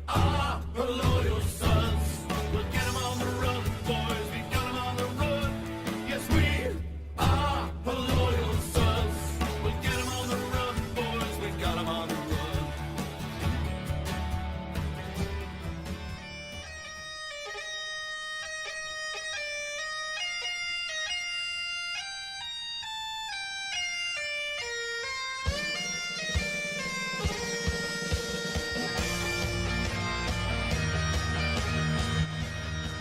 are the loyal sons. We'll get 'em on the run, boys. We got 'em on the run. Yes, we are the loyal sons. We'll get 'em on the run, boys. We got 'em on the run.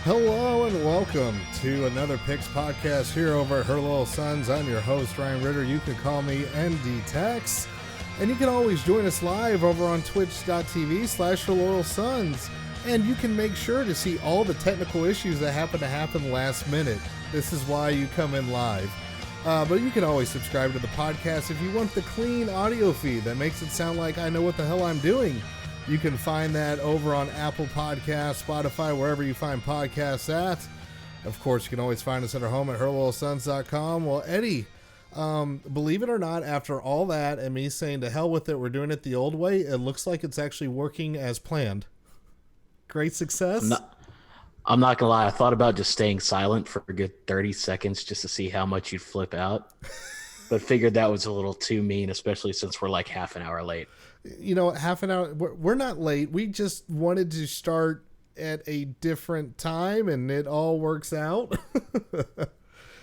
Hello and welcome to another Picks podcast here over at Her Little Sons. I'm your host, Ryan Ritter. You can call me ND Tex. And you can always join us live over on twitch.tv/Her Little Sons. And you can make sure to see all the technical issues that happen last minute. This is why you come in live. But you can always subscribe to the podcast if you want the clean audio feed that makes it sound like I know what the hell I'm doing. You can find that over on Apple Podcasts, Spotify, wherever you find podcasts at. Of course, you can always find us at our home at herlittlesons.com. Well, Eddie, believe it or not, after all that and me saying to hell with it, we're doing it the old way, it looks like it's actually working as planned. Great success. I'm not going to lie. I thought about just staying silent for a good 30 seconds just to see how much you'd flip out. But figured that was a little too mean, especially since we're like half an hour late. You know, half an hour. We're not late. We just wanted to start at a different time, and it all works out.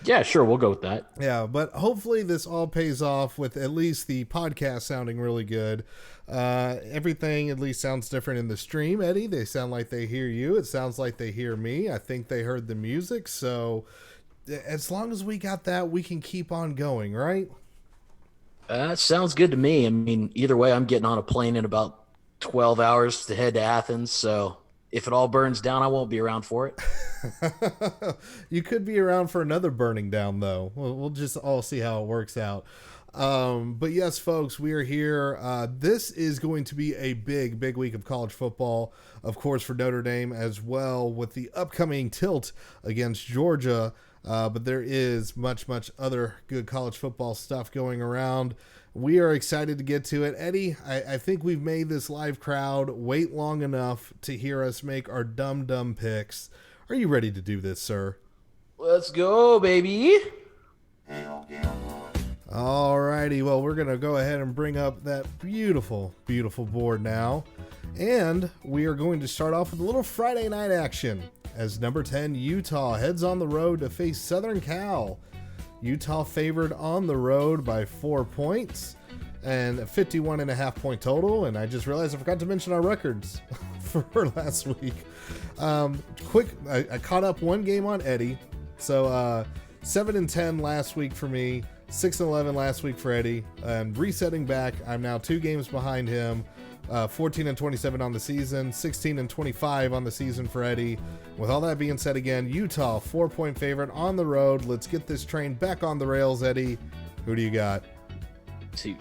Yeah, sure. We'll go with that. Yeah, but hopefully this all pays off with at least the podcast sounding really good. Everything at least sounds different in the stream, Eddie. They sound like they hear you. It sounds like they hear me. I think they heard the music. So as long as we got that, we can keep on going, right? Sounds good to me. I mean, either way, I'm getting on a plane in about 12 hours to head to Athens. So if it all burns down, I won't be around for it. You could be around for another burning down, though. We'll just all see how it works out. But yes, folks, we are here. This is going to be a big week of college football, of course, for Notre Dame as well, with the upcoming tilt against Georgia. But there is much other good college football stuff going around. We are excited to get to it. Eddie, I think we've made this live crowd wait long enough to hear us make our dumb picks. Are you ready to do this, sir? Let's go, baby. Alrighty, well, we're going to go ahead and bring up that beautiful board now. And we are going to start off with a little Friday night action as number 10 Utah heads on the road to face Southern Cal. Utah favored on the road by 4 points and a 51.5 point total. And I just realized I forgot to mention our records for last week. I caught up one game on Eddie. So 7-10 last week for me, 6-11 last week for Eddie. And resetting back, I'm now 2 games behind him. 14-27 on the season, 16-25 on the season for Eddie. With all that being said, again, Utah 4-point favorite on the road. Let's get this train back on the rails, Eddie. Who do you got?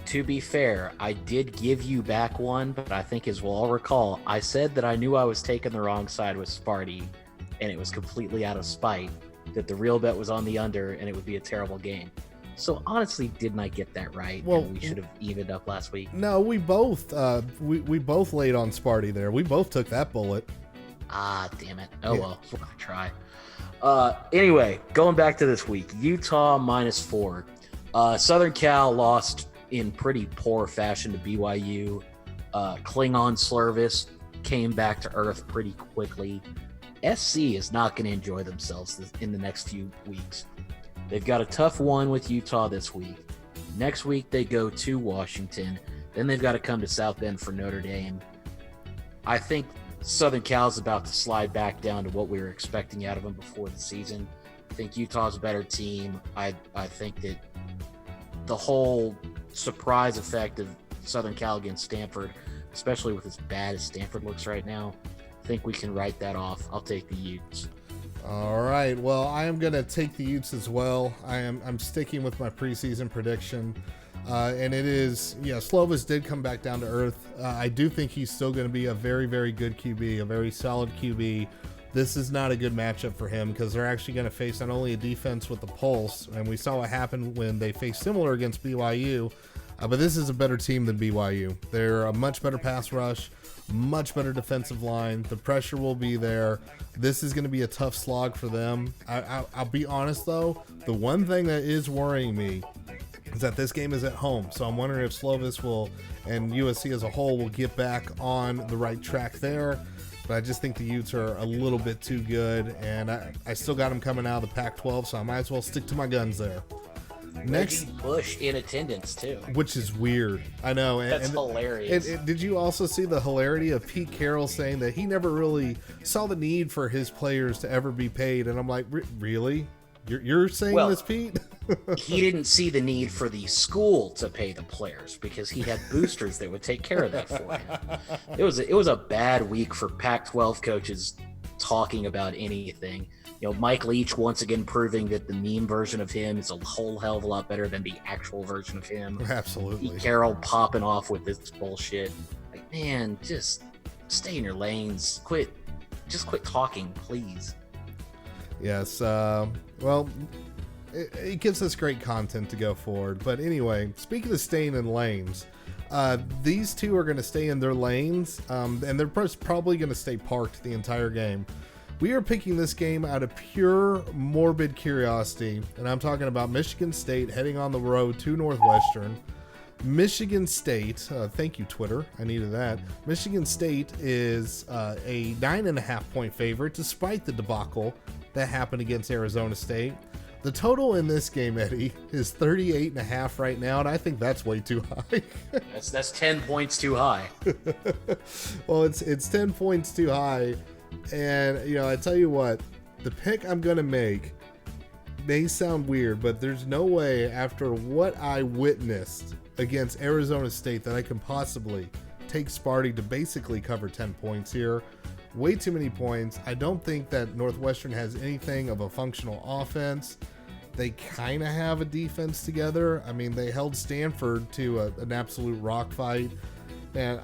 To be fair, I did give you back one, but I think, as we'll all recall, I said that I knew I was taking the wrong side with Sparty, and it was completely out of spite that the real bet was on the under and it would be a terrible game. So honestly, didn't I get that right? Well, and we should have evened up last week. No, we both we both laid on Sparty there. We both took that bullet. Ah, damn it. Oh, yeah. Well, we're going to try. Anyway, going back to this week, Utah -4. Southern Cal lost in pretty poor fashion to BYU. Klingon Service came back to earth pretty quickly. SC is not going to enjoy themselves in the next few weeks. They've got a tough one with Utah this week. Next week, they go to Washington. Then they've got to come to South Bend for Notre Dame. I think Southern Cal's about to slide back down to what we were expecting out of them before the season. I think Utah's a better team. I think that the whole surprise effect of Southern Cal against Stanford, especially with as bad as Stanford looks right now, I think we can write that off. I'll take the Utes. All right. Well, I am going to take the Utes as well. I'm sticking with my preseason prediction. And it is, Slovis did come back down to earth. I do think he's still going to be a very, very good QB, a very solid QB. This is not a good matchup for him because they're actually going to face not only a defense with the pulse, and we saw what happened when they faced similar against BYU, But this is a better team than BYU. They're a much better pass rush, much better defensive line. The pressure will be there. This is going to be a tough slog for them. I'll be honest, though. The one thing that is worrying me is that this game is at home. So I'm wondering if Slovis will, and USC as a whole, will get back on the right track there. But I just think the Utes are a little bit too good, and I still got them coming out of the Pac-12, so I might as well stick to my guns there. Next, Reggie Bush in attendance too, which is weird. I know. That's hilarious. Did you also see the hilarity of Pete Carroll saying that he never really saw the need for his players to ever be paid? And I'm like, really? You're saying this, Pete? He didn't see the need for the school to pay the players because he had boosters that would take care of that for him. It was a bad week for Pac-12 coaches talking about anything. You know, Mike Leach once again proving that the meme version of him is a whole hell of a lot better than the actual version of him. Absolutely. Pete Carroll popping off with this bullshit. Like, man, just stay in your lanes. Quit talking, please. Yes. Well, it gives us great content to go forward. But anyway, speaking of staying in lanes, these two are going to stay in their lanes, and they're probably going to stay parked the entire game. We are picking this game out of pure morbid curiosity, and I'm talking about Michigan State heading on the road to Northwestern. Michigan State, thank you, Twitter. I needed that. Michigan State is a 9.5-point favorite, despite the debacle that happened against Arizona State. The total in this game, Eddie, is 38.5 right now, and I think that's way too high. That's 10 points too high. Well, it's 10 points too high, and, you know, I tell you what, the pick I'm going to make may sound weird, but there's no way after what I witnessed against Arizona State that I can possibly take Sparty to basically cover 10 points here. Way too many points. I don't think that Northwestern has anything of a functional offense. They kind of have a defense together. I mean, they held Stanford to an absolute rock fight. And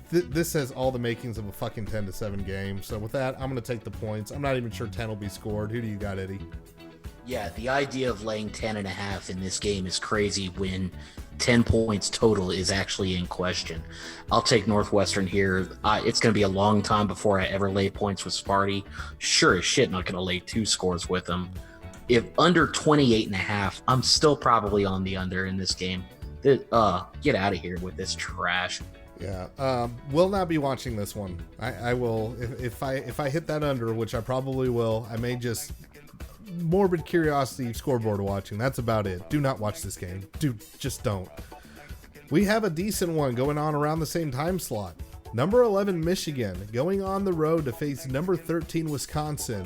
this has all the makings of a fucking 10-7 game. So with that, I'm going to take the points. I'm not even sure 10 will be scored. Who do you got, Eddie? Yeah, the idea of laying 10.5 in this game is crazy when 10 points total is actually in question. I'll take Northwestern here. It's going to be a long time before I ever lay points with Sparty. Sure as shit not going to lay 2 scores with them. If under 28.5, I'm still probably on the under in this game. Get out of here with this trash. Yeah, will not be watching this one. I will, if I hit that under, which I probably will, I may just morbid curiosity scoreboard watching. That's about it. Do not watch this game. Just don't. We have a decent one going on around the same time slot. Number 11 Michigan going on the road to face number 13 Wisconsin.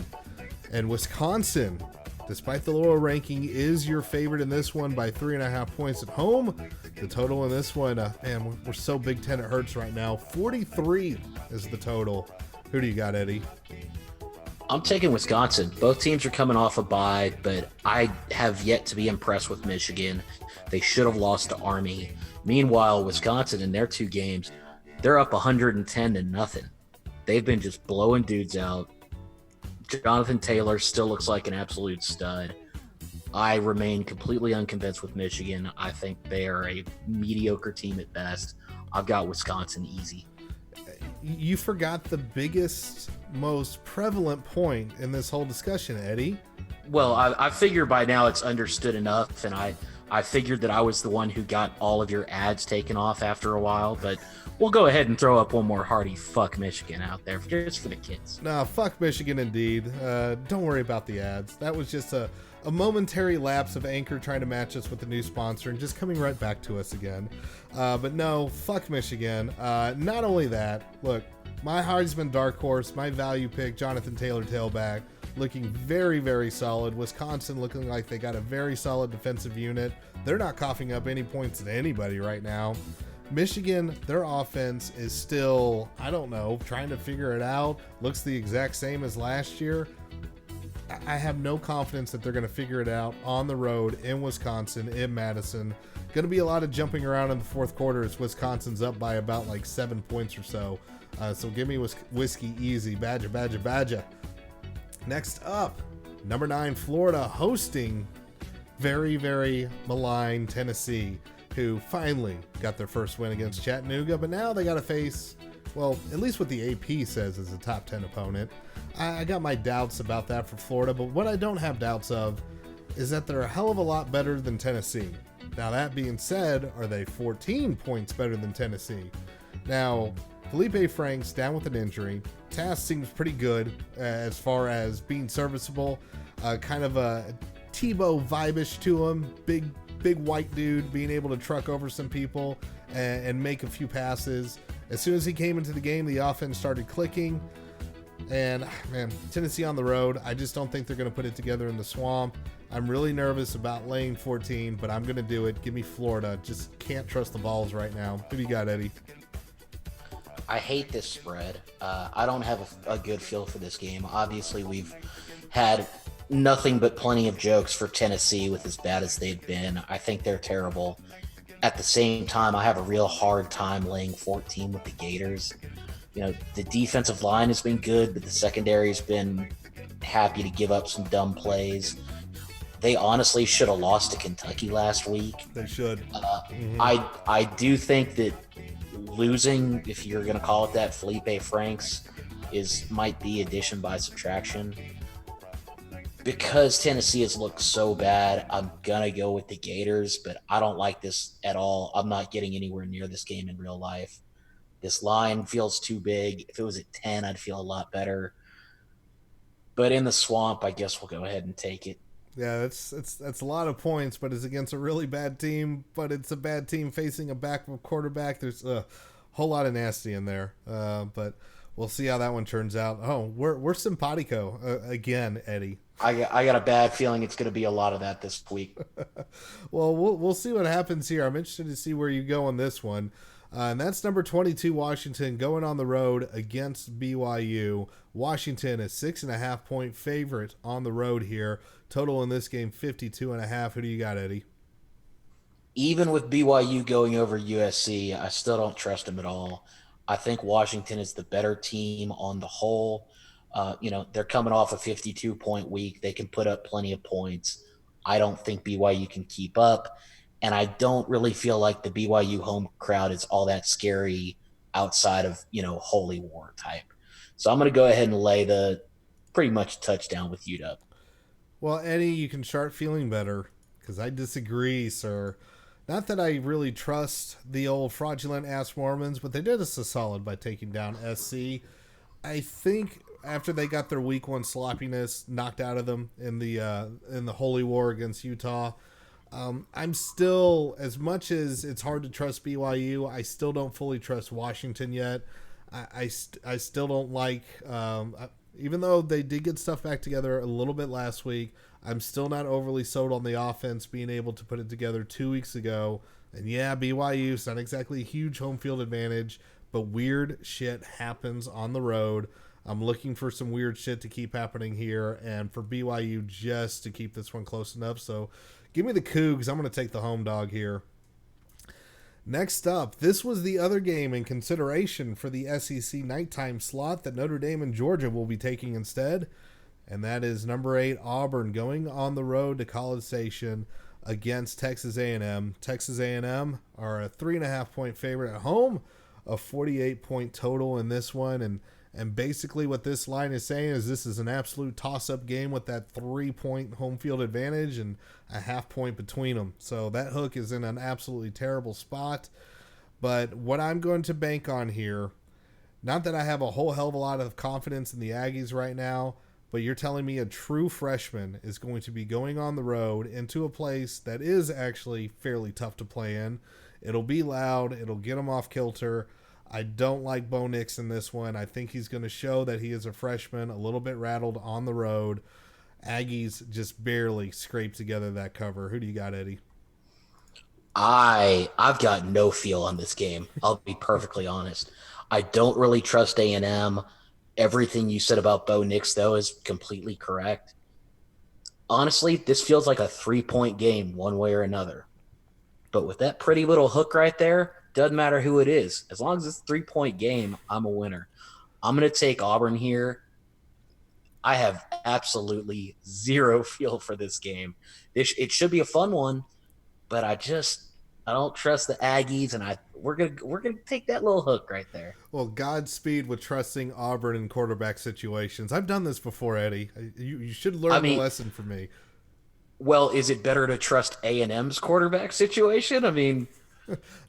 And Wisconsin, despite the lower ranking, is your favorite in this one by 3.5 points at home. The total in this one, man, we're so Big Ten it hurts right now. 43 is the total. Who do you got, Eddie? I'm taking Wisconsin. Both teams are coming off a bye, but I have yet to be impressed with Michigan. They should have lost to Army. Meanwhile, Wisconsin in their 2 games, they're up 110-0. They've been just blowing dudes out. Jonathan Taylor still looks like an absolute stud. I remain completely unconvinced with Michigan. I think they are a mediocre team at best. I've got Wisconsin easy. You forgot the biggest, most prevalent point in this whole discussion, Eddie. Well, I figure by now it's understood enough, and I figured that I was the one who got all of your ads taken off after a while, but we'll go ahead and throw up one more hearty fuck Michigan out there just for the kids. Nah, fuck Michigan indeed. Don't worry about the ads. That was just a momentary lapse of Anchor trying to match us with a new sponsor and just coming right back to us again. But no, fuck Michigan. Not only that, look, my Heisman dark horse, my value pick, Jonathan Taylor tailback, looking very, very solid. Wisconsin looking like they got a very solid defensive unit. They're not coughing up any points to anybody right now. Michigan, their offense is still, I don't know, trying to figure it out. Looks the exact same as last year. I have no confidence that they're going to figure it out on the road in Wisconsin, in Madison. Going to be a lot of jumping around in the fourth quarter as Wisconsin's up by about like 7 points or so. So give me whiskey easy. Badger, badger, badger. Next up, number 9, Florida hosting very, very maligned Tennessee. who finally got their first win against Chattanooga, but now they got to face, well, at least what the AP says is a top 10 opponent. I got my doubts about that for Florida, but what I don't have doubts of is that they're a hell of a lot better than Tennessee. Now, that being said, are they 14 points better than Tennessee? Now, Felipe Franks down with an injury. Tass seems pretty good as far as being serviceable. Kind of a Tebow vibe-ish to him. Big white dude being able to truck over some people and make a few passes. As soon as he came into the game, the offense started clicking. And, man, Tennessee on the road, I just don't think they're going to put it together in the Swamp. I'm really nervous about laying 14, but I'm going to do it. Give me Florida. Just can't trust the balls right now. Who do you got, Eddie? I hate this spread. I don't have a good feel for this game. Obviously, we've had nothing but plenty of jokes for Tennessee with as bad as they've been. I think they're terrible. At the same time, I have a real hard time laying 14 with the Gators. You know, the defensive line has been good, but the secondary has been happy to give up some dumb plays. They honestly should have lost to Kentucky last week. They should. I do think that losing, if you're going to call it that, Felipe Franks might be addition by subtraction. Because Tennessee has looked so bad, I'm going to go with the Gators, but I don't like this at all. I'm not getting anywhere near this game in real life. This line feels too big. If it was at 10, I'd feel a lot better. But in the Swamp, I guess we'll go ahead and take it. Yeah, it's a lot of points, but it's against a really bad team. But it's a bad team facing a backup quarterback. There's a whole lot of nasty in there. But we'll see how that one turns out. Oh, we're simpatico again, Eddie. I got a bad feeling it's going to be a lot of that this week. Well, we'll see what happens here. I'm interested to see where you go on this one. And that's number 22, Washington, going on the road against BYU. Washington, a 6.5 point favorite on the road here. Total in this game, 52.5. Who do you got, Eddie? Even with BYU going over USC, I still don't trust them at all. I think Washington is the better team on the whole. They're coming off a 52-point week. They can put up plenty of points. I don't think BYU can keep up. And I don't really feel like the BYU home crowd is all that scary outside of, holy war type. So I'm going to go ahead and lay the pretty much touchdown with UW. Well, Eddie, you can start feeling better because I disagree, sir. Not that I really trust the old fraudulent ass Mormons, but they did us a solid by taking down SC. I think after they got their week one sloppiness knocked out of them in the holy war against Utah, I'm still, as much as it's hard to trust BYU, I still don't fully trust Washington yet. I still don't like, even though they did get stuff back together a little bit last week, I'm still not overly sold on the offense being able to put it together 2 weeks ago. And yeah, BYU, it's not exactly a huge home field advantage, but weird shit happens on the road. I'm looking for some weird shit to keep happening here and for BYU just to keep this one close enough. So give me the Cougs. I'm going to take the home dog here. Next up, this was the other game in consideration for the SEC nighttime slot that Notre Dame and Georgia will be taking instead. And that is number 8, Auburn, going on the road to College Station against Texas A&M. Texas A&M are a 3.5 point favorite at home, a 48-point total in this one. And basically what this line is saying is this is an absolute toss-up game with that 3-point home field advantage and a half point between them. So that hook is in an absolutely terrible spot. But what I'm going to bank on here, not that I have a whole hell of a lot of confidence in the Aggies right now, but you're telling me a true freshman is going to be going on the road into a place that is actually fairly tough to play in. It'll be loud. It'll get them off kilter. I don't like Bo Nix in this one. I think he's going to show that he is a freshman, a little bit rattled on the road. Aggies just barely scrape together that cover. Who do you got, Eddie? I've got no feel on this game. I'll be perfectly honest. I don't really trust A&M. Everything you said about Bo Nix, though, is completely correct. Honestly, this feels like a 3-point game one way or another. But with that pretty little hook right there, doesn't matter who it is. As long as it's a 3-point game, I'm a winner. I'm going to take Auburn here. I have absolutely zero feel for this game. It should be a fun one, but I don't trust the Aggies, and we're gonna take that little hook right there. Well, Godspeed with trusting Auburn in quarterback situations. I've done this before, Eddie. You should I learn the mean, lesson from me. well, is it better to trust A&M's quarterback situation? I mean,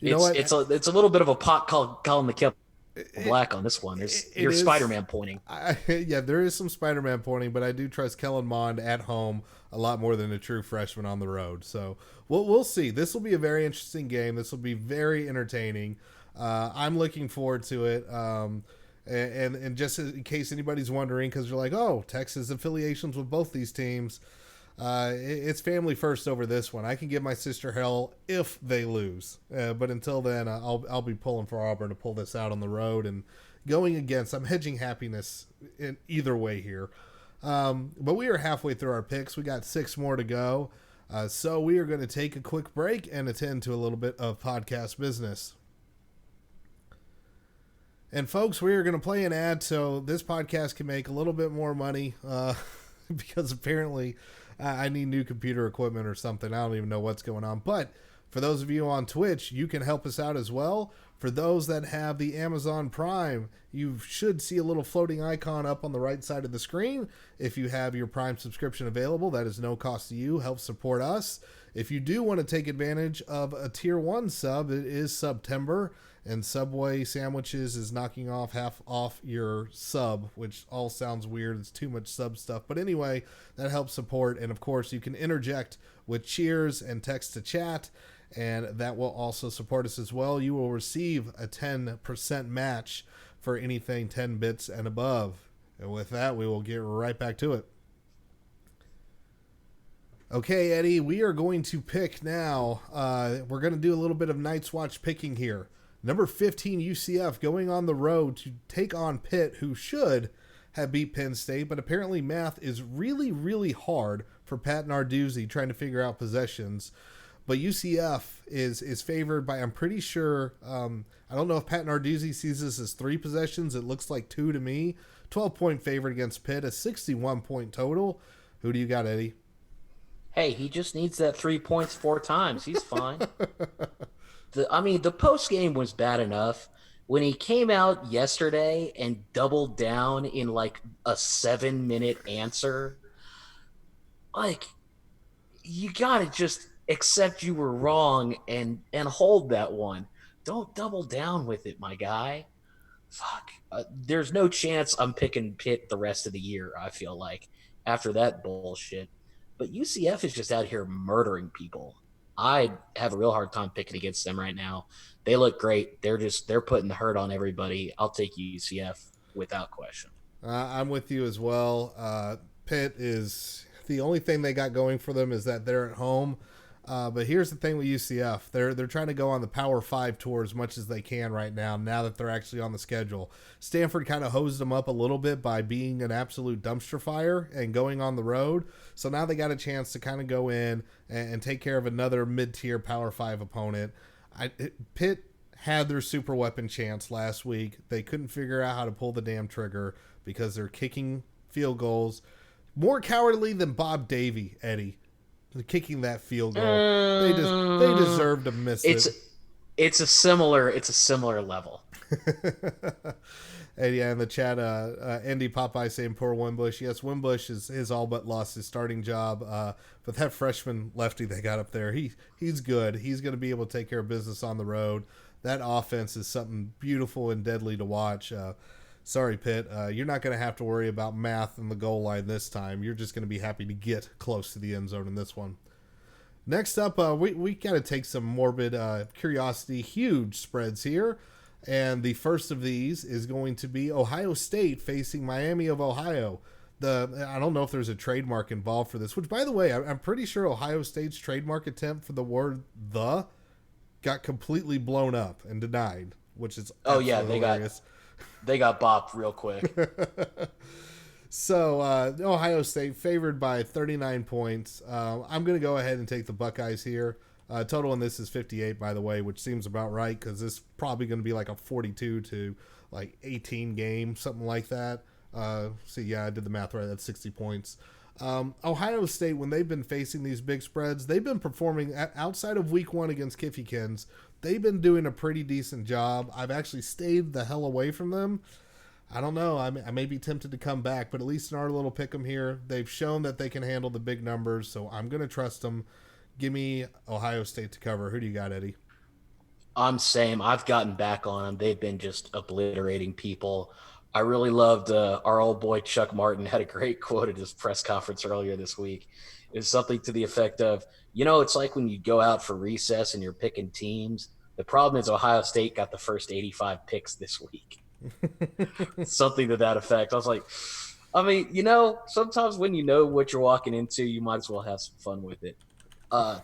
You know what? it's a little bit of a pot calling the kettle It, black on this one. it You're is. Spider-Man pointing. Yeah, there is some Spider-Man pointing, but I do trust Kellen Mond at home a lot more than a true freshman on the road. So we'll see. This will be a very interesting game. This will be very entertaining. I'm looking forward to it. And just in case anybody's wondering, because you're like, oh, Texas affiliations with both these teams. It's family first over this one. I can give my sister hell if they lose, but until then, I'll be pulling for Auburn to pull this out on the road and going against. I'm hedging happiness in either way here. But we are halfway through our picks. We got 6 more to go, so we are going to take a quick break and attend to a little bit of podcast business. And folks, we are going to play an ad so this podcast can make a little bit more money because apparently I need new computer equipment or something. I don't even know what's going on. But for those of you on Twitch, you can help us out as well. For those that have the Amazon Prime, you should see a little floating icon up on the right side of the screen. If you have your Prime subscription available, that is no cost to you. Help support us. If you do want to take advantage of a Tier 1 sub, it is September. And Subway sandwiches is knocking off half off your sub, which all sounds weird. It's too much sub stuff. But anyway, that helps support. And of course, you can interject with cheers and text to chat, and that will also support us as well. You will receive a 10% match for anything 10 bits and above. And with that, we will get right back to it. Okay, Eddie, we are going to pick now. We're going to do a little bit of Night's Watch picking here. Number 15, UCF, going on the road to take on Pitt, who should have beat Penn State, but apparently math is really, really hard for Pat Narduzzi trying to figure out possessions. But UCF is favored by, I'm pretty sure, I don't know if Pat Narduzzi sees this as 3 possessions. It looks like 2 to me. 12-point favorite against Pitt, a 61-point total. Who do you got, Eddie? Hey, he just needs that 3 points 4 times. He's fine. The post game was bad enough. When he came out yesterday and doubled down in like a 7-minute answer, like, you gotta just accept you were wrong and hold that one. Don't double down with it, my guy. Fuck. There's no chance I'm picking Pitt the rest of the year, I feel like, after that bullshit. But UCF is just out here murdering people. I have a real hard time picking against them right now. They look great. They're putting the hurt on everybody. I'll take UCF without question. I'm with you as well. Pitt is the only thing they got going for them is that they're at home. But here's the thing with UCF. They're trying to go on the Power 5 tour as much as they can right now that they're actually on the schedule. Stanford kind of hosed them up a little bit by being an absolute dumpster fire and going on the road. So now they got a chance to kind of go in and take care of another mid-tier Power 5 opponent. Pitt had their super weapon chance last week. They couldn't figure out how to pull the damn trigger because they're kicking field goals more cowardly than Bob Davie, Eddie. Kicking that field goal, they deserve to miss it. It's a similar level. And yeah, in the chat, Andy Popeye saying poor Wimbush. Yes, Wimbush is all but lost his starting job. But that freshman lefty they got up there, he's good. He's going to be able to take care of business on the road. That offense is something beautiful and deadly to watch. Sorry, Pitt. You're not going to have to worry about math and the goal line this time. You're just going to be happy to get close to the end zone in this one. Next up, we got to take some morbid curiosity. Huge spreads here. And the first of these is going to be Ohio State facing Miami of Ohio. I don't know if there's a trademark involved for this, which, by the way, I'm pretty sure Ohio State's trademark attempt for the word "the" got completely blown up and denied, which is hilarious. They got bopped real quick. So Ohio State favored by 39 points. I'm going to go ahead and take the Buckeyes here. Total in this is 58, by the way, which seems about right because this is probably going to be like a 42 to like 18 game, something like that. I did the math right. That's 60 points. Ohio State, when they've been facing these big spreads, they've been performing outside of week one against Kiffykins. They've been doing a pretty decent job. I've actually stayed the hell away from them. I don't know. I may be tempted to come back, but at least in our little pick 'em here, they've shown that they can handle the big numbers, so I'm going to trust them. Give me Ohio State to cover. Who do you got, Eddie? I'm same. I've gotten back on them. They've been just obliterating people. I really loved our old boy Chuck Martin had a great quote at his press conference earlier this week. It was something to the effect of, it's like when you go out for recess and you're picking teams. The problem is Ohio State got the first 85 picks this week. Something to that effect. I was like, sometimes when you know what you're walking into, you might as well have some fun with it.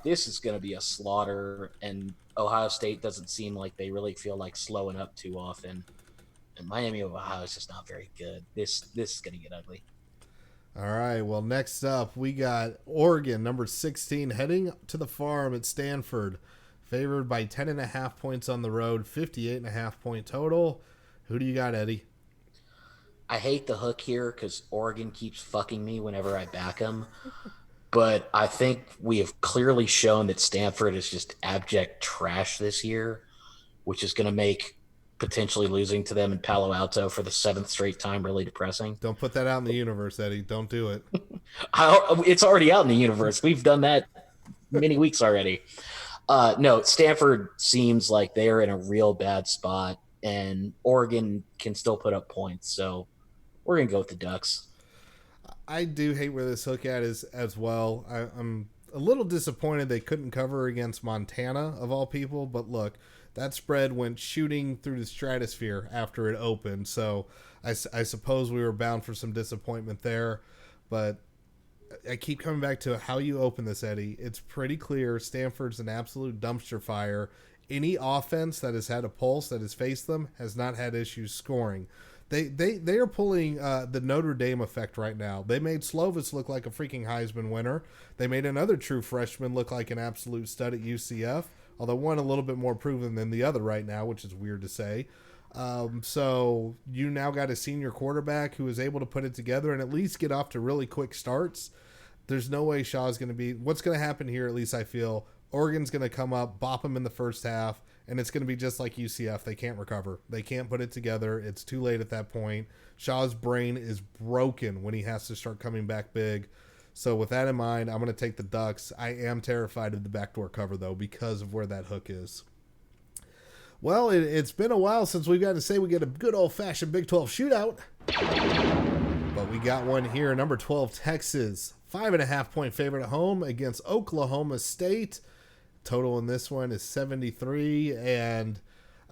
This is going to be a slaughter, and Ohio State doesn't seem like they really feel like slowing up too often. And Miami of Ohio is just not very good. This is going to get ugly. All right. Well, next up, we got Oregon, number 16, heading to the farm at Stanford, favored by 10.5 points on the road, 58.5 point total. Who do you got, Eddie? I hate the hook here because Oregon keeps fucking me whenever I back them. But I think we have clearly shown that Stanford is just abject trash this year, which is going to make potentially losing to them in Palo Alto for the 7th straight time really depressing. Don't put that out in the universe, Eddie. Don't do it. It's already out in the universe. We've done that many weeks already. No, Stanford seems like they are in a real bad spot, and Oregon can still put up points. So we're going to go with the Ducks. I do hate where this hook at is as well. I'm a little disappointed they couldn't cover against Montana, of all people. But look, that spread went shooting through the stratosphere after it opened. So I suppose we were bound for some disappointment there. But I keep coming back to how you open this, Eddie. It's pretty clear Stanford's an absolute dumpster fire. Any offense that has had a pulse that has faced them has not had issues scoring. They are pulling the Notre Dame effect right now. They made Slovis look like a freaking Heisman winner. They made another true freshman look like an absolute stud at UCF, although one a little bit more proven than the other right now, which is weird to say. So you now got a senior quarterback who is able to put it together and at least get off to really quick starts. There's no way Shaw's going to be – what's going to happen here, at least I feel, Oregon's going to come up, bop them in the first half, and it's going to be just like UCF. They can't recover. They can't put it together. It's too late at that point. Shaw's brain is broken when he has to start coming back big. So with that in mind, I'm going to take the Ducks. I am terrified of the backdoor cover, though, because of where that hook is. Well, it's been a while since we've got to say we get a good old-fashioned Big 12 shootout. But we got one here. Number 12, Texas. 5.5 point favorite at home against Oklahoma State. Total in this one is 73. And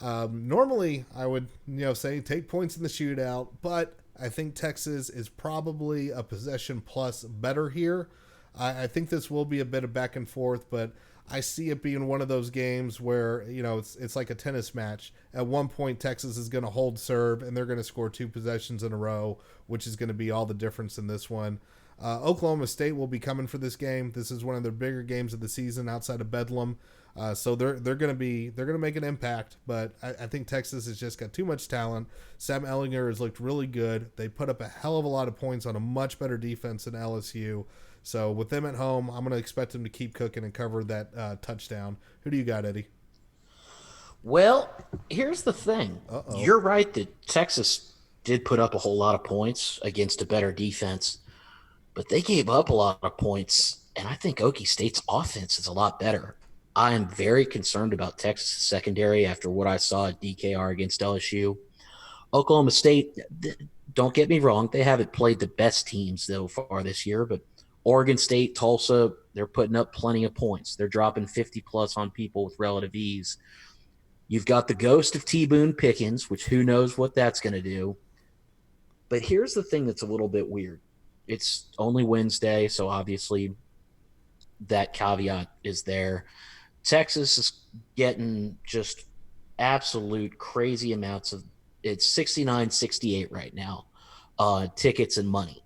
normally I would say take points in the shootout. But I think Texas is probably a possession plus better here. I think this will be a bit of back and forth, but I see it being one of those games where, it's like a tennis match. At one point, Texas is going to hold serve, and they're going to score 2 possessions in a row, which is going to be all the difference in this one. Oklahoma State will be coming for this game. This is one of their bigger games of the season outside of Bedlam. So they're going to make an impact, but I think Texas has just got too much talent. Sam Ehlinger has looked really good. They put up a hell of a lot of points on a much better defense than LSU. So with them at home, I'm going to expect them to keep cooking and cover that touchdown. Who do you got, Eddie? Well, here's the thing. Uh-oh. You're right that Texas did put up a whole lot of points against a better defense, but they gave up a lot of points, and I think Okie State's offense is a lot better. I am very concerned about Texas secondary after what I saw at DKR against LSU. Oklahoma State, don't get me wrong, they haven't played the best teams so far this year, but Oregon State, Tulsa, they're putting up plenty of points. They're dropping 50-plus on people with relative ease. You've got the ghost of T. Boone Pickens, which who knows what that's going to do. But here's the thing that's a little bit weird. It's only Wednesday, so obviously that caveat is there. Texas is getting just absolute crazy amounts of – it's 69-68 right now, tickets and money.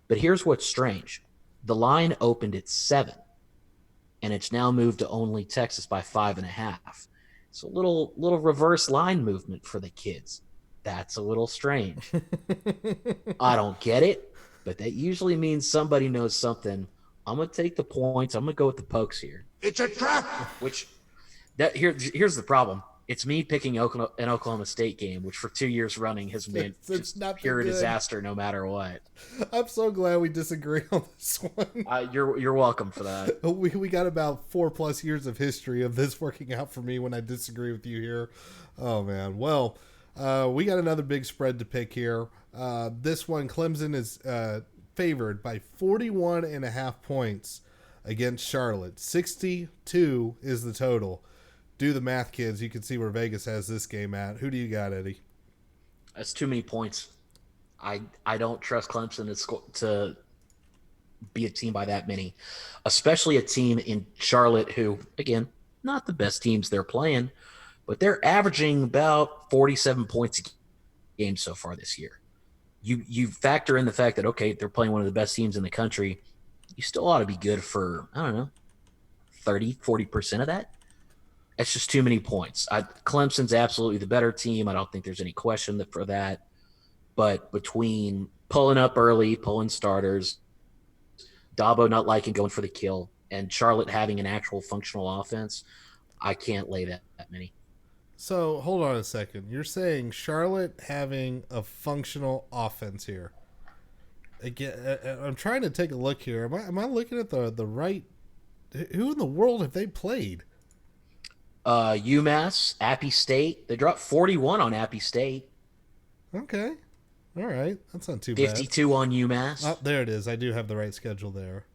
But here's what's strange. The line opened at 7, and it's now moved to only Texas by 5.5. It's a little reverse line movement for the kids. That's a little strange. I don't get it, but that usually means somebody knows something. I'm going to take the points. I'm going to go with the Pokes here. It's a trap. Which here's the problem. It's me picking an Oklahoma State game, which for 2 years running has been It's just not pure been good. disaster no matter what. I'm so glad we disagree on this one. You're welcome for that. We got about 4+ years of history of this working out for me when I disagree with you here. Oh, man. Well, we got another big spread to pick here. This one, Clemson is favored by 41.5 points against Charlotte. 62 is the total. Do the math, kids. You can see where Vegas has this game at. Who do you got, Eddie? That's too many points. I don't trust Clemson to be a team by that many, especially a team in Charlotte who, again, not the best teams they're playing, but they're averaging about 47 points a game so far this year. You factor in the fact that, okay, they're playing one of the best teams in the country. You still ought to be good for, I don't know, 40% of that. It's just too many points. Clemson's absolutely the better team. I don't think there's any question for that. But between pulling up early, pulling starters, Dabo not liking going for the kill, and Charlotte having an actual functional offense, I can't lay that many. So, hold on a second. You're saying Charlotte having a functional offense here. Again, I'm trying to take a look here. Am I looking at the right... Who in the world have they played? UMass, Appy State. They dropped 41 on Appy State. Okay. All right. That's not too 52 on UMass. bad. Oh, there it is. I do have the right schedule there.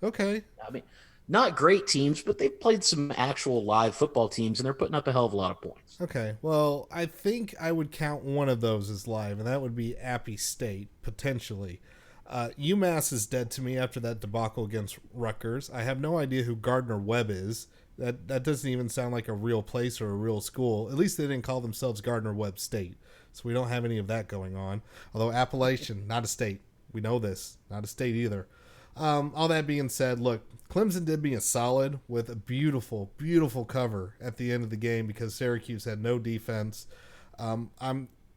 Okay. I mean, not great teams, but they've played some actual live football teams, and they're putting up a hell of a lot of points. Okay. Well, I think I would count one of those as live, and that would be Appy State, potentially. UMass is dead to me after that debacle against Rutgers. I have no idea who Gardner Webb is. That doesn't even sound like a real place or a real school. At least they didn't call themselves Gardner Webb State. So we don't have any of that going on. Although Appalachian, not a state. We know this. Not a state either. All that being said, look, Clemson did me a solid with a beautiful, beautiful cover at the end of the game because Syracuse had no defense.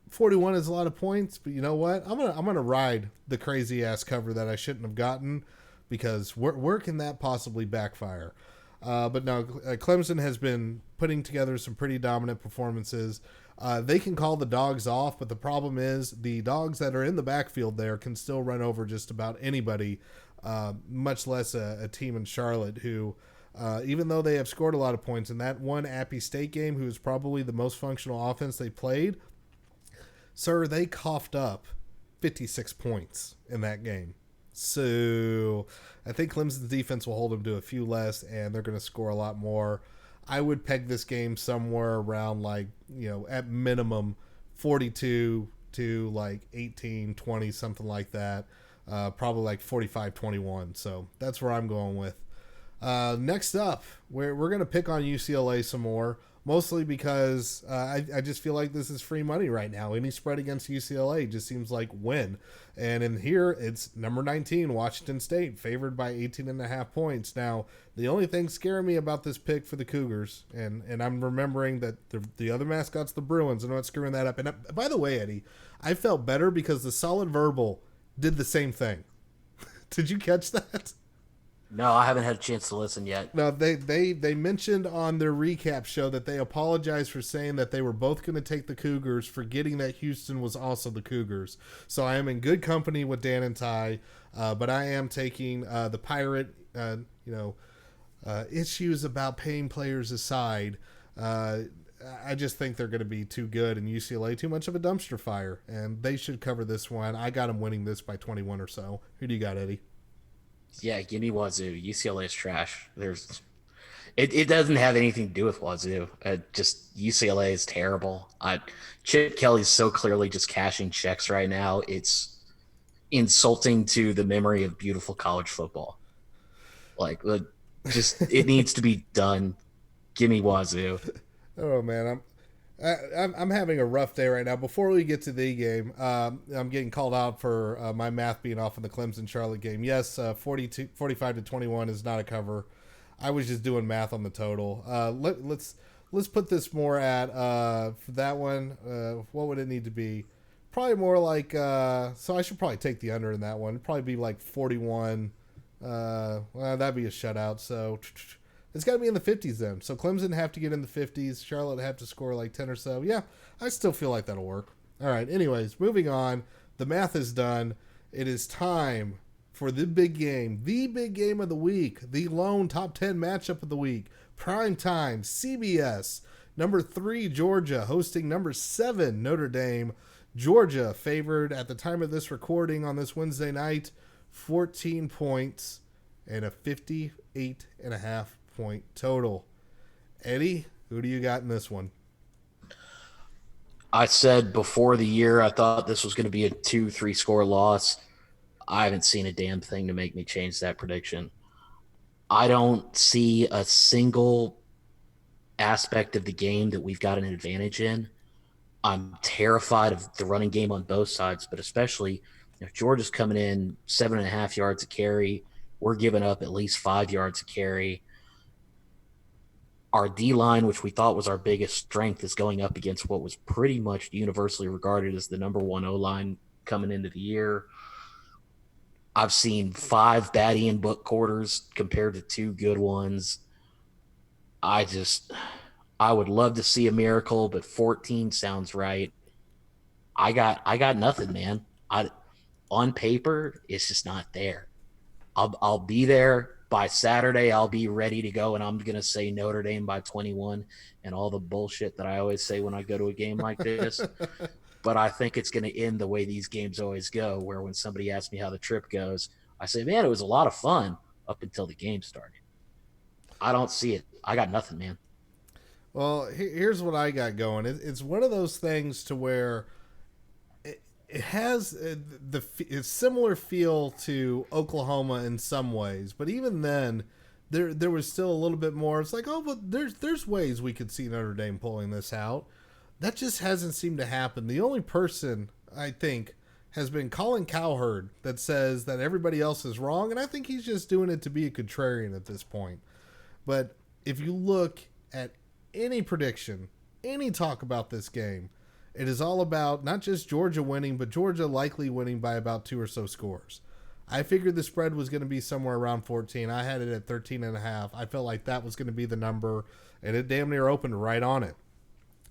41 is a lot of points, but you know what? I'm gonna ride the crazy ass cover that I shouldn't have gotten because where can that possibly backfire? But no, Clemson has been putting together some pretty dominant performances. They can call the dogs off, but the problem is the dogs that are in the backfield there can still run over just about anybody, much less a team in Charlotte who, even though they have scored a lot of points in that one Appy State game, who is probably the most functional offense they played, sir, they coughed up 56 points in that game. So I think Clemson's defense will hold them to a few less, and they're going to score a lot more. I would peg this game somewhere around at minimum 42 to 18, 20, something like that. Probably 45-21. So that's where I'm going with. Next up, we're going to pick on UCLA some more. Mostly because I just feel like this is free money right now. Any spread against UCLA just seems like win. And in here, it's number 19, Washington State, favored by 18.5 points. Now, the only thing scaring me about this pick for the Cougars, and I'm remembering that the other mascot's the Bruins, and I'm not screwing that up. And by the way, Eddie, I felt better because the Solid Verbal did the same thing. Did you catch that? No, I haven't had a chance to listen yet. No, they mentioned on their recap show that they apologized for saying that they were both going to take the Cougars, forgetting that Houston was also the Cougars. So I am in good company with Dan and Ty, but I am taking the Pirate, issues about paying players aside. I just think they're going to be too good, and UCLA too much of a dumpster fire, and they should cover this one. I got them winning this by 21 or so. Who do you got, Eddie? Yeah, give me Wazoo. UCLA is trash. It doesn't have anything to do with Wazoo. Just UCLA is terrible. Chip Kelly's so clearly just cashing checks right now. It's insulting to the memory of beautiful college football. It needs to be done. Give me Wazoo. Oh man, I'm having a rough day right now. Before we get to the game, I'm getting called out for my math being off in the Clemson-Charlotte game. Yes, 45-21 is not a cover. I was just doing math on the total. Let's put this more at for that one. What would it need to be? Probably more like, so I should probably take the under in that one. It'd probably be like 41. Well, that'd be a shutout. So it's got to be in the 50s then. So Clemson have to get in the 50s. Charlotte have to score like 10 or so. Yeah, I still feel like that'll work. All right. Anyways, moving on. The math is done. It is time for the big game of the week, the lone top 10 matchup of the week. Prime time, CBS. Number 3, Georgia, hosting number 7, Notre Dame. Georgia favored at the time of this recording on this Wednesday night, 14 points and a 58.5 point total. Eddie, who do you got in this one? I said before the year I thought this was going to be a 2-3 score loss. I haven't seen a damn thing to make me change that prediction. I don't see a single aspect of the game that we've got an advantage in. I'm terrified of the running game on both sides, but especially if Georgia's coming in 7.5 yards a carry, we're giving up at least 5 yards a carry. Our D-line, which we thought was our biggest strength, is going up against what was pretty much universally regarded as the number 1 O-line coming into the year. I've seen 5 bad Ian Book quarters compared to 2 good ones. I would love to see a miracle, but 14 sounds right. I got nothing, man. On paper, it's just not there. I'll be there by Saturday. I'll be ready to go, and I'm gonna say Notre Dame by 21 and all the bullshit that I always say when I go to a game like this. But I think it's gonna end the way these games always go, where when somebody asks me how the trip goes, I say, man, it was a lot of fun up until the game started. I don't see it. I got nothing, man. Well, here's what I got going. It's one of those things to where it has it's similar feel to Oklahoma in some ways, but even then, there was still a little bit more. It's like, oh, but there's ways we could see Notre Dame pulling this out. That just hasn't seemed to happen. The only person I think has been Colin Cowherd that says that everybody else is wrong, and I think he's just doing it to be a contrarian at this point. But if you look at any prediction, any talk about this game, it is all about not just Georgia winning, but Georgia likely winning by about 2 or so scores. I figured the spread was going to be somewhere around 14. I had it at 13.5. I felt like that was going to be the number, and it damn near opened right on it.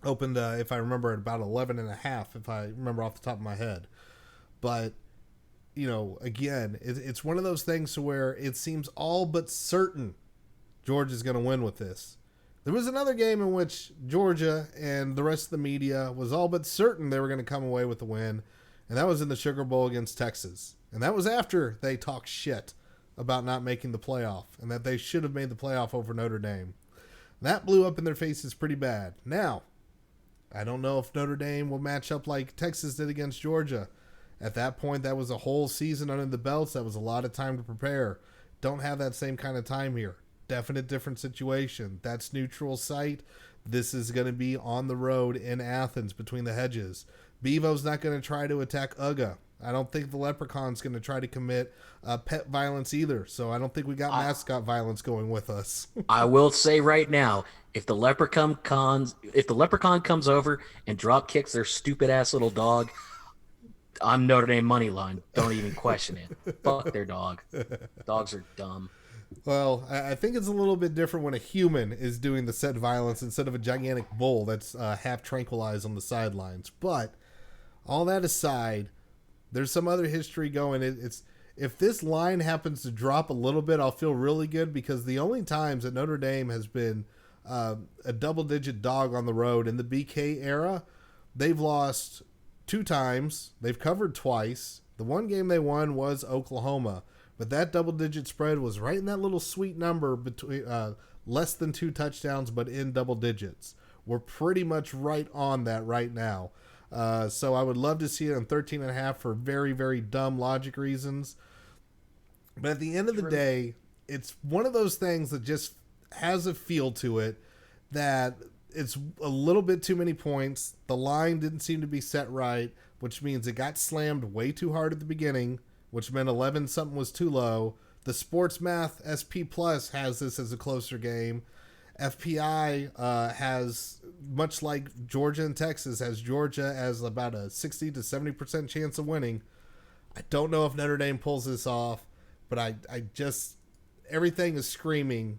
Opened, if I remember, at about 11.5, if I remember off the top of my head. But, you know, again, it's one of those things to where it seems all but certain Georgia's going to win with this. There was another game in which Georgia and the rest of the media was all but certain they were going to come away with the win, and that was in the Sugar Bowl against Texas. And that was after they talked shit about not making the playoff and that they should have made the playoff over Notre Dame. That blew up in their faces pretty bad. Now, I don't know if Notre Dame will match up like Texas did against Georgia. At that point, that was a whole season under the belts. That was a lot of time to prepare. Don't have that same kind of time here. Definite different situation. That's neutral site. This is going to be on the road in Athens between the hedges. Bevo's not going to try to attack Uga. I don't think the Leprechaun's going to try to commit pet violence either. So I don't think we got mascot violence going with us. I will say right now, if the leprechaun comes over and drop kicks their stupid ass little dog, I'm Notre Dame money line. Don't even question it. Fuck their dog. Dogs are dumb. Well, I think it's a little bit different when a human is doing the said violence instead of a gigantic bull that's half tranquilized on the sidelines. But all that aside, there's some other history going. It's if this line happens to drop a little bit, I'll feel really good, because the only times that Notre Dame has been a double-digit dog on the road in the BK era, they've lost 2 times. They've covered twice. The one game they won was Oklahoma. But that double-digit spread was right in that little sweet number between less than 2 touchdowns, but in double digits. We're pretty much right on that right now. So I would love to see it on 13.5 for very, very dumb logic reasons. But at the end of the day, it's one of those things that just has a feel to it that it's a little bit too many points. The line didn't seem to be set right, which means it got slammed way too hard at the beginning, which meant 11 something was too low. The Sports Math SP Plus has this as a closer game. FPI has, much like Georgia and Texas, has Georgia as about a 60 to 70% chance of winning. I don't know if Notre Dame pulls this off, but I just, everything is screaming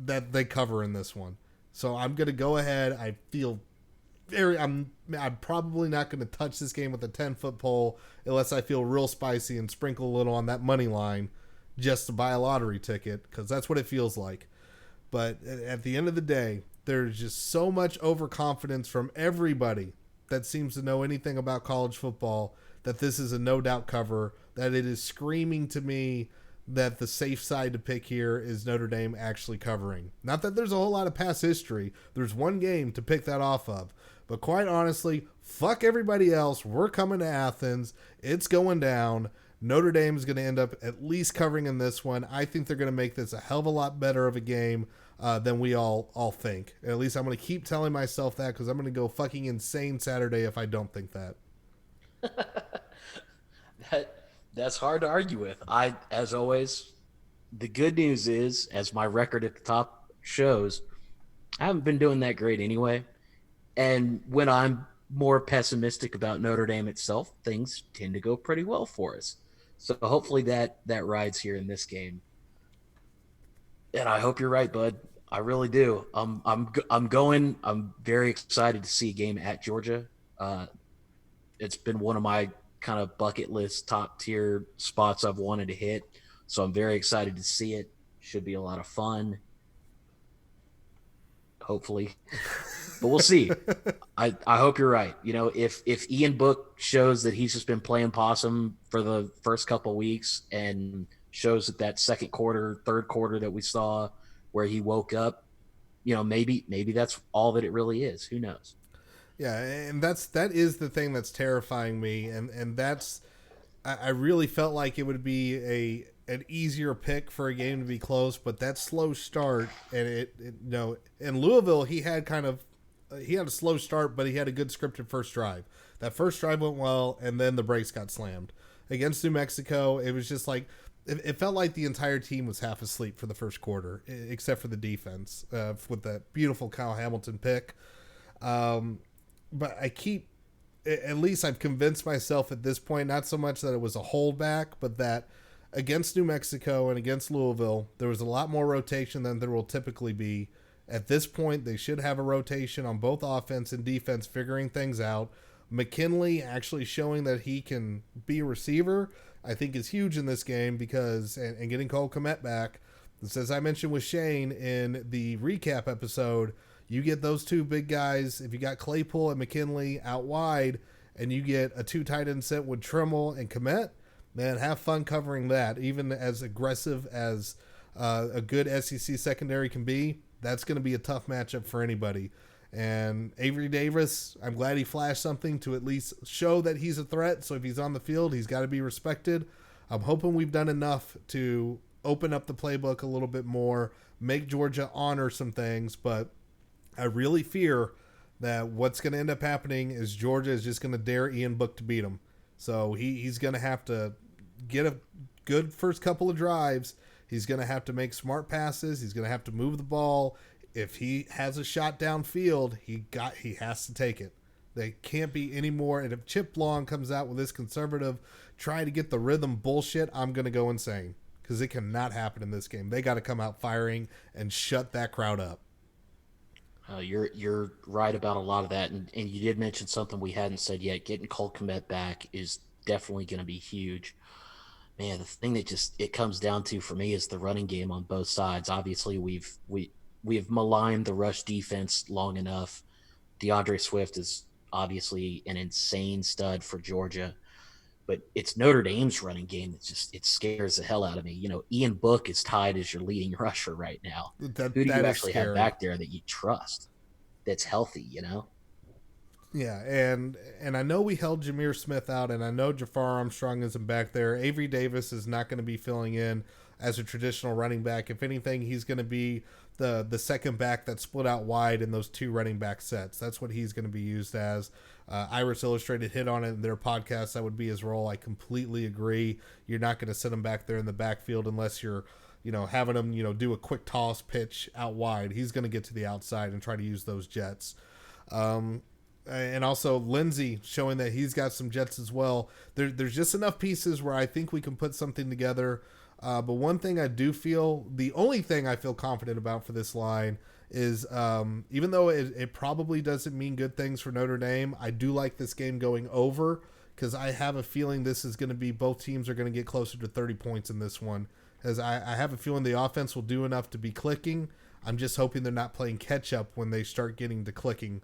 that they cover in this one. So I'm going to go ahead. I feel I'm probably not going to touch this game with a 10-foot pole unless I feel real spicy and sprinkle a little on that money line just to buy a lottery ticket, because that's what it feels like. But at the end of the day, there's just so much overconfidence from everybody that seems to know anything about college football that this is a no-doubt cover, that it is screaming to me that the safe side to pick here is Notre Dame actually covering. Not that there's a whole lot of past history. There's one game to pick that off of. But quite honestly, fuck everybody else. We're coming to Athens. It's going down. Notre Dame is going to end up at least covering in this one. I think they're going to make this a hell of a lot better of a game than we all think. At least I'm going to keep telling myself that, because I'm going to go fucking insane Saturday if I don't think that. That's hard to argue with. As always, the good news is, as my record at the top shows, I haven't been doing that great anyway. And when I'm more pessimistic about Notre Dame itself, things tend to go pretty well for us. So hopefully that rides here in this game. And I hope you're right, bud. I really do. I'm very excited to see a game at Georgia. It's been one of my kind of bucket list top tier spots I've wanted to hit. So I'm very excited to see it. Should be a lot of fun. Hopefully. But we'll see. I hope you're right. You know, if Ian Book shows that he's just been playing possum for the first couple of weeks and shows that second quarter, third quarter that we saw where he woke up, you know, maybe that's all that it really is. Who knows? Yeah, and that is the thing that's terrifying me, and that's, I really felt like it would be an easier pick for a game to be close, but that slow start, and it in Louisville he had a slow start, but he had a good scripted first drive. That first drive went well, and then the brakes got slammed. Against New Mexico, it was just like, it felt like the entire team was half asleep for the first quarter, except for the defense, with that beautiful Kyle Hamilton pick. But at least I've convinced myself at this point, not so much that it was a holdback, but that against New Mexico and against Louisville, there was a lot more rotation than there will typically be. At this point, they should have a rotation on both offense and defense, figuring things out. McKinley actually showing that he can be a receiver, I think, is huge in this game, because, and getting Cole Kmet back, as I mentioned with Shane in the recap episode, you get those two big guys. If you got Claypool and McKinley out wide, and you get a two tight end set with Trimmel and Kmet, man, have fun covering that. Even as aggressive as a good SEC secondary can be, that's going to be a tough matchup for anybody. And Avery Davis, I'm glad he flashed something to at least show that he's a threat. So if he's on the field, he's got to be respected. I'm hoping we've done enough to open up the playbook a little bit more, make Georgia honor some things, but I really fear that what's going to end up happening is Georgia is just going to dare Ian Book to beat him. So he's going to have to get a good first couple of drives. He's going to have to make smart passes. He's going to have to move the ball. If he has a shot downfield, he has to take it. They can't be any more. And if Chip Long comes out with this conservative, trying to get the rhythm bullshit, I'm going to go insane, because it cannot happen in this game. They got to come out firing and shut that crowd up. You're right about a lot of that, and you did mention something we hadn't said yet. Getting Cole Kmet back is definitely going to be huge. Man, the thing that it comes down to for me is the running game on both sides. Obviously, we've maligned the rush defense long enough. DeAndre Swift is obviously an insane stud for Georgia, but it's Notre Dame's running game that it scares the hell out of me. You know, Ian Book is tied as your leading rusher right now. Who do you actually have back there that you trust, that's healthy, you know? Yeah, and I know we held Jameer Smith out, and I know Jafar Armstrong isn't back there. Avery Davis is not going to be filling in as a traditional running back. If anything, he's going to be the second back that's split out wide in those two running back sets. That's what he's going to be used as. Iris Illustrated hit on it in their podcast. That would be his role. I completely agree. You're not going to sit him back there in the backfield unless you're having him, do a quick toss pitch out wide. He's going to get to the outside and try to use those jets. And also Lindsey showing that he's got some jets as well. There's just enough pieces where I think we can put something together. But one thing the only thing I feel confident about for this line is, even though it probably doesn't mean good things for Notre Dame, I do like this game going over, because I have a feeling this is going to be, both teams are going to get closer to 30 points in this one, as I have a feeling the offense will do enough to be clicking. I'm just hoping they're not playing catch up when they start getting to clicking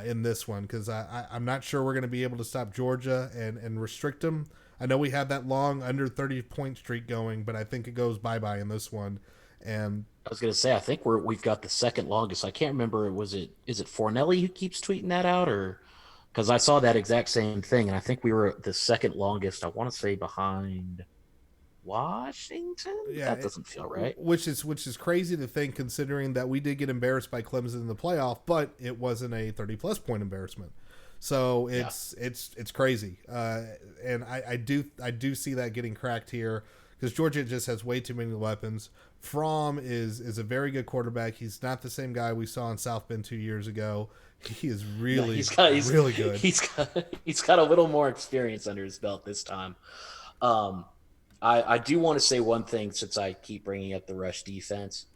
in this one, because I'm not sure we're going to be able to stop Georgia and restrict them. I know we have that long under 30-point streak going, but I think it goes bye-bye in this one. And I was going to say, I think we've got the second longest. I can't remember. Is it Fornelli who keeps tweeting that out, or because I saw that exact same thing, and I think we were the second longest. I want to say behind Washington. Yeah, that doesn't feel right. Which is crazy to think, considering that we did get embarrassed by Clemson in the playoff, but it wasn't a 30-plus point embarrassment. So it's crazy, and I do see that getting cracked here, because Georgia just has way too many weapons. Fromm is a very good quarterback. He's not the same guy we saw in South Bend 2 years ago. He is really, really good. He's got a little more experience under his belt this time. I do want to say one thing, since I keep bringing up the rush defense.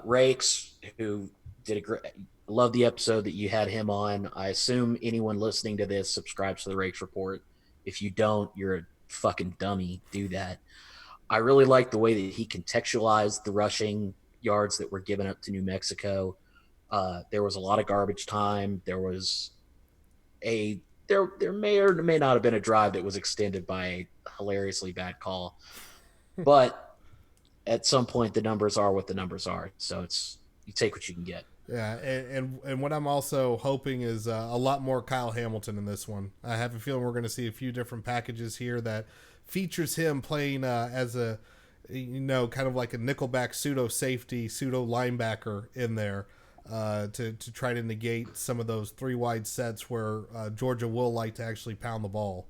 Rakes, who did a great. Love the episode that you had him on. I assume anyone listening to this subscribes to the Rakes Report. If you don't, you're a fucking dummy. Do that. I really like the way that he contextualized the rushing yards that were given up to New Mexico. There was a lot of garbage time. There was there may or may not have been a drive that was extended by a hilariously bad call. But at some point, the numbers are what the numbers are. So you take what you can get. Yeah, and what I'm also hoping is a lot more Kyle Hamilton in this one. I have a feeling we're going to see a few different packages here that features him playing as a, kind of like a nickelback pseudo safety, pseudo linebacker in there to try to negate some of those three wide sets where Georgia will like to actually pound the ball.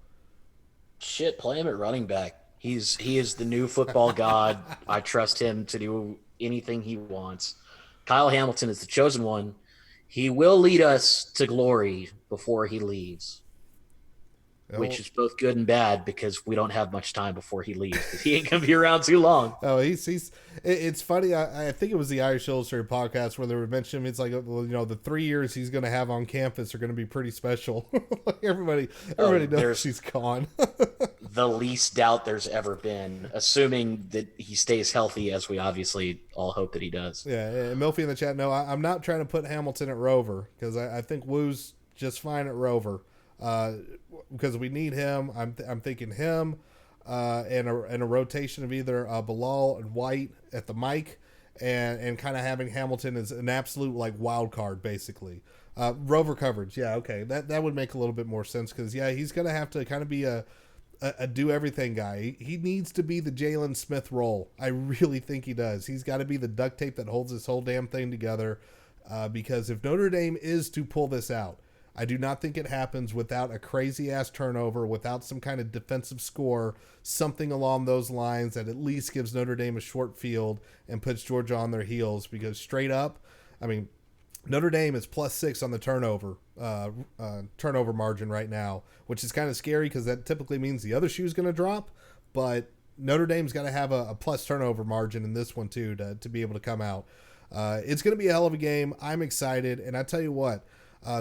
Shit, play him at running back. He is the new football god. I trust him to do anything he wants. Kyle Hamilton is the chosen one. He will lead us to glory before he leaves, which is both good and bad, because we don't have much time before he leaves, because he ain't going to be around too long. Oh, it's funny. I think it was the Irish Illustrated podcast where they were mentioning, it's like, the 3 years he's going to have on campus are going to be pretty special. Everybody knows he's gone. The least doubt there's ever been, assuming that he stays healthy, as we obviously all hope that he does. Yeah, and Milfy in the chat, no, I'm not trying to put Hamilton at Rover, because I think Woo's just fine at Rover, because we need him. I'm thinking him and a rotation of either Bilal and White at the mic, and kind of having Hamilton as an absolute like wild card, basically. Rover coverage, yeah, okay, that would make a little bit more sense, because he's gonna have to kind of be a do everything guy. He needs to be the Jalen Smith role. I really think he does. He's got to be the duct tape that holds this whole damn thing together, because if Notre Dame is to pull this out, I do not think it happens without a crazy ass turnover, without some kind of defensive score, something along those lines that at least gives Notre Dame a short field and puts Georgia on their heels, because straight up, I mean, Notre Dame is +6 on the turnover margin right now, which is kind of scary, because that typically means the other shoe is going to drop. But Notre Dame's got to have a plus turnover margin in this one too to be able to come out. It's going to be a hell of a game. I'm excited, and I tell you what,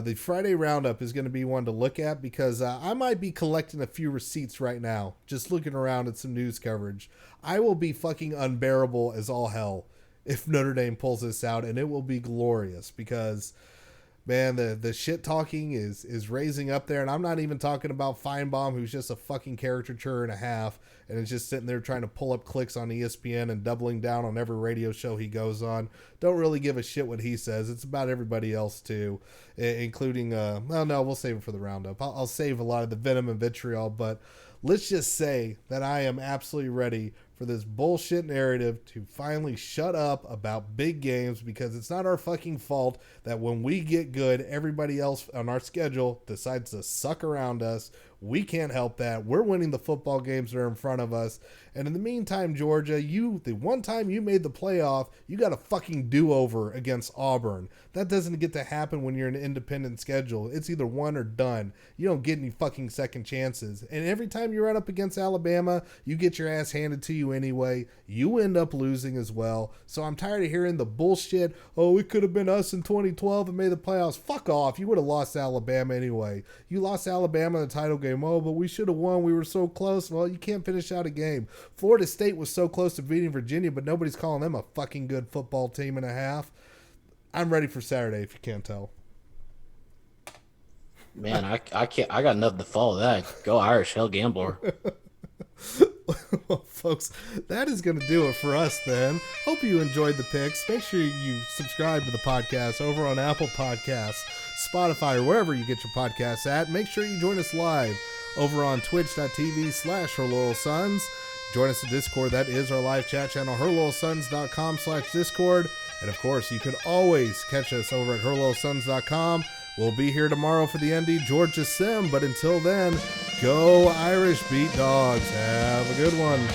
the Friday roundup is going to be one to look at, because I might be collecting a few receipts right now, just looking around at some news coverage. I will be fucking unbearable as all hell if Notre Dame pulls this out, and it will be glorious, because, man, the shit talking is raising up there, and I'm not even talking about Feinbaum, who's just a fucking caricature and a half, and is just sitting there trying to pull up clicks on ESPN and doubling down on every radio show he goes on. Don't really give a shit what he says. It's about everybody else too, including we'll save it for the roundup. I'll save a lot of the venom and vitriol, but let's just say that I am absolutely ready for this bullshit narrative to finally shut up about big games, because it's not our fucking fault that when we get good, everybody else on our schedule decides to suck around us. We can't help that. We're winning the football games that are in front of us. And in the meantime, Georgia, the one time you made the playoff, you got a fucking do-over against Auburn. That doesn't get to happen when you're an independent schedule. It's either one or done. You don't get any fucking second chances. And every time you run up against Alabama, you get your ass handed to you anyway. You end up losing as well. So I'm tired of hearing the bullshit, oh, it could have been us in 2012 and made the playoffs. Fuck off. You would have lost to Alabama anyway. You lost Alabama in the title game. Oh, but we should have won. We were so close. Well, you can't finish out a game. Florida State was so close to beating Virginia, but nobody's calling them a fucking good football team and a half. I'm ready for Saturday, if you can't tell. Man, I can't. I got nothing to follow that. Go Irish, hell Gambler. Well, folks, that is going to do it for us then. Hope you enjoyed the picks. Make sure you subscribe to the podcast over on Apple Podcasts, Spotify, or wherever you get your podcasts at. Make sure you join us live over on twitch.tv/HerLoyalSons. Join us in Discord. That is our live chat channel, herloyalsons.com/Discord. And of course, you can always catch us over at herloyalsons.com. We'll be here tomorrow for the ND Georgia Sim. But until then, go Irish, beat dogs. Have a good one.